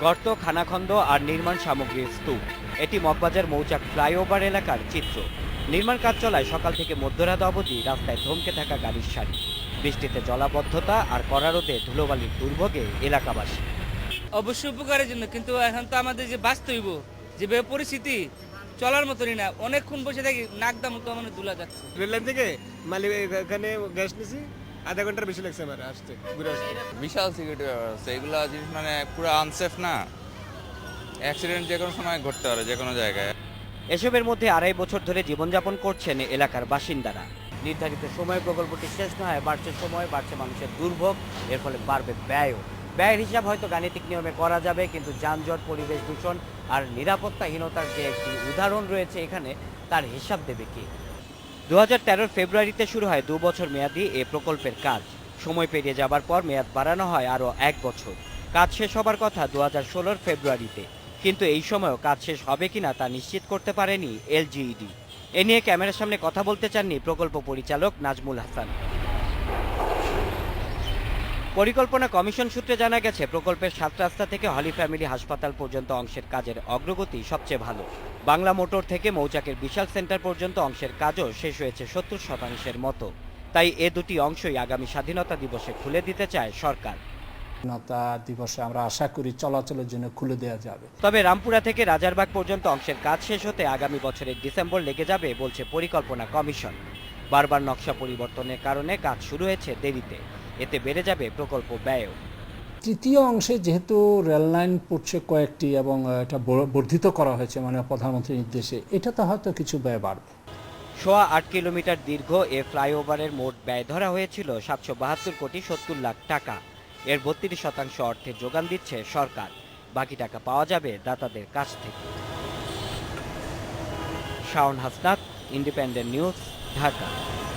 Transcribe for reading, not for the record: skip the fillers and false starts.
গর্ত, খানাখন্দ আর নির্মাণ সামগ্রীর স্তূপ। এটি মগবাজার মৌচাক ফ্লাইওভার এলাকার চিত্র। নির্মাণ কাজ চলায় সকাল থেকে মধ্যরাত অবধি রাস্তায় থমকে থাকা গাড়ির সারি। বৃষ্টিতে জলাবদ্ধতা আর কড়া রোদে ধুলোবালির দুর্ভোগে এলাকাবাসী। অবশ্যই উপকারের জন্য, কিন্তু এখন তো আমাদের যে বাঁচতে হইব, যেভাবে পরিস্থিতি চলার মতনই না, অনেকক্ষণ বসে থাকি, নাক দাম তো মানে দুলা যাচ্ছে। রেল লাইন থেকে মালি এখানে গ্যাস নিছি, আধা ঘন্টার বেশি লাগছে আমার আসতে ঘুরে আসতে। বিশাল সিকিউরিটি ব্যাপার আছে, এগুলো জিনিস মানে পুরো আনসেফ না, অ্যাক্সিডেন্ট যে কোনো সময় ঘটতে পারে যে কোনো জায়গায়। এসবের মধ্যে 2.5 বছর ধরে জীবনযাপন করছেন এলাকার বাসিন্দারা। নির্ধারিত সময়ে প্রকল্পটি শেষ না হয় বাড়ছে সময়, বাড়ছে মানুষের দুর্ভোগ, এর ফলে বাড়বে ব্যয়ও। ব্যয়ের হিসাব হয়তো গাণিতিক নিয়মে করা যাবে, কিন্তু যানজট, পরিবেশ দূষণ আর নিরাপত্তাহীনতার যে একটি উদাহরণ রয়েছে এখানে, তার হিসাব দেবে কে? 2013 ফেব্রুয়ারিতে শুরু হয় 2 বছর মেয়াদী এ প্রকল্পের কাজ। সময় পেরিয়ে যাবার পর মেয়াদ বাড়ানো হয় আরও 1 বছর। কাজ শেষ হবার কথা 2016 ফেব্রুয়ারিতে, কিন্তু এই সময়ও কাজ শেষ হবে কিনা তা নিশ্চিত করতে পারেনি এলজিইডি। এ নিয়ে ক্যামেরার সামনে কথা বলতে চাননি প্রকল্প পরিচালক নাজমুল হাসান। পরিকল্পনা কমিশন সূত্রে জানা গেছে, প্রকল্পের 7 রাস্তা থেকে হলি ফ্যামিলি হাসপাতাল পর্যন্ত অংশের কাজের অগ্রগতি সবচেয়ে ভালো। বাংলা মোটর থেকে মৌচাকের বিশাল সেন্টার পর্যন্ত অংশের কাজও শেষ হয়েছে 70% মতো। তাই এ দুটি অংশই আগামী স্বাধীনতা দিবসে খুলে দিতে চায় সরকার। স্বাধীনতা দিবসে আমরা আশা করি চলাচলের জন্য খুলে দেওয়া যাবে। তবে রামপুরা থেকে রাজারবাগ পর্যন্ত অংশের কাজ শেষ হতে আগামী বছরের ডিসেম্বর লেগে যাবে বলছে পরিকল্পনা কমিশন। বারবার নকশা পরিবর্তনের কারণে কাজ শুরু হয়েছে দেরিতে, এতে বেড়ে যাবে প্রকল্প ব্যয়ও। তৃতীয় অংশে যেহেতু রেল লাইন পড়ছে কয়েকটি এবং এটা বর্ধিত করা হয়েছে মানে প্রধানমন্ত্রীর নির্দেশে, এটাতে হয়তো কিছু ব্যয় বাড়বে। 8 কিলোমিটার দীর্ঘ এ ফ্লাইওভারের মোট ব্যয় ধরা হয়েছিল 772 কোটি 70 লাখ টাকা। এর 32% অর্থের যোগান দিচ্ছে সরকার, বাকি টাকা পাওয়া যাবে দাতাদের কাছ থেকে। Shaon Hasnat, independent news, Dhaka.